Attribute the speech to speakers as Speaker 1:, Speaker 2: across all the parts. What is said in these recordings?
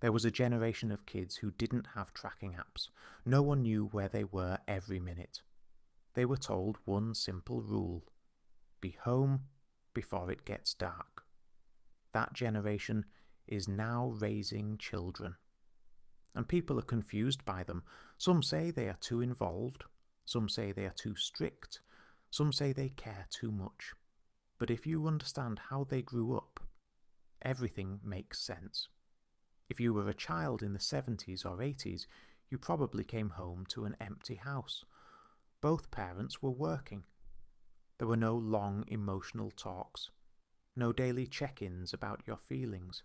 Speaker 1: There was a generation of kids who didn't have tracking apps. No one knew where they were every minute. They were told one simple rule: be home before it gets dark. That generation is now raising children. And people are confused by them. Some say they are too involved. Some say they are too strict. Some say they care too much. But if you understand how they grew up, everything makes sense. If you were a child in the 70s or 80s, you probably came home to an empty house. Both parents were working. There were no long emotional talks, no daily check-ins about your feelings.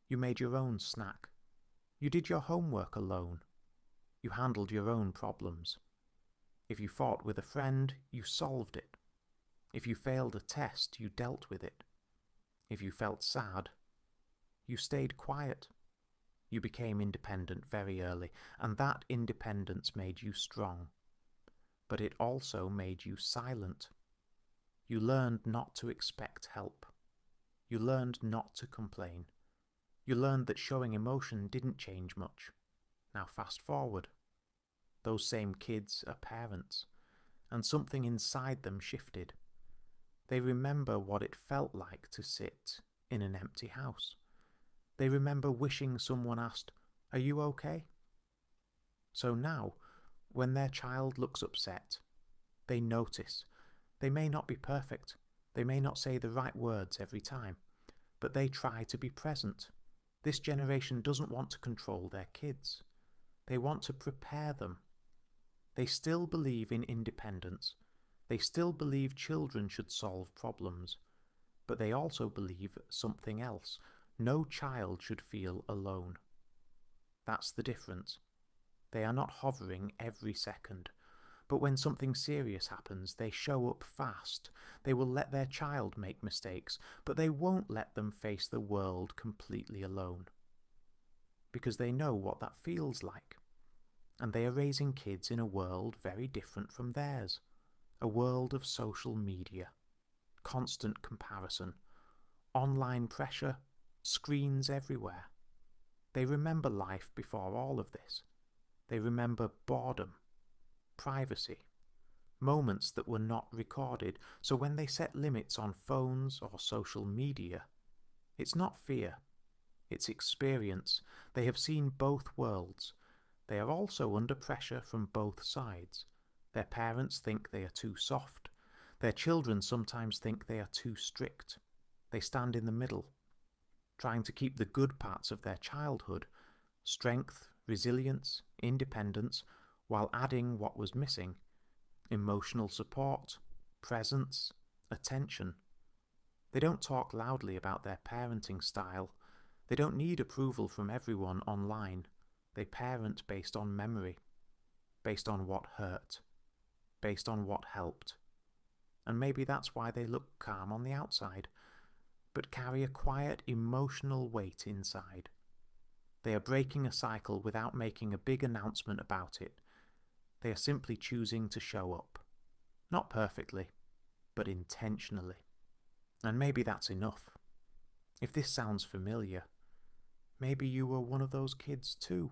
Speaker 1: You made your own snack. You did your homework alone. You handled your own problems. If you fought with a friend, you solved it. If you failed a test, you dealt with it. If you felt sad, you stayed quiet. You became independent very early, and that independence made you strong. But it also made you silent. You learned not to expect help. You learned not to complain. You learned that showing emotion didn't change much. Now fast forward. Those same kids are parents, and something inside them shifted. They remember what it felt like to sit in an empty house. They remember wishing someone asked, "Are you okay?" So now, when their child looks upset, they notice. They may not be perfect. They may not say the right words every time, but they try to be present. This generation doesn't want to control their kids. They want to prepare them. They still believe in independence. They still believe children should solve problems. But they also believe something else. No child should feel alone. That's the difference. They are not hovering every second. But when something serious happens, they show up fast. They will let their child make mistakes, but they won't let them face the world completely alone. Because they know what that feels like. And they are raising kids in a world very different from theirs. A world of social media, constant comparison, online pressure, screens everywhere. They remember life before all of this. They remember boredom, privacy, moments that were not recorded. So when they set limits on phones or social media, it's not fear, it's experience. They have seen both worlds. They are also under pressure from both sides. Their parents think they are too soft. Their children sometimes think they are too strict. They stand in the middle, trying to keep the good parts of their childhood, strength, resilience, independence, while adding what was missing: emotional support, presence, attention. They don't talk loudly about their parenting style. They don't need approval from everyone online. They parent based on memory, based on what hurt, based on what helped. And maybe that's why they look calm on the outside, but carry a quiet emotional weight inside. They are breaking a cycle without making a big announcement about it. They are simply choosing to show up. Not perfectly, but intentionally. And maybe that's enough. If this sounds familiar, maybe you were one of those kids too.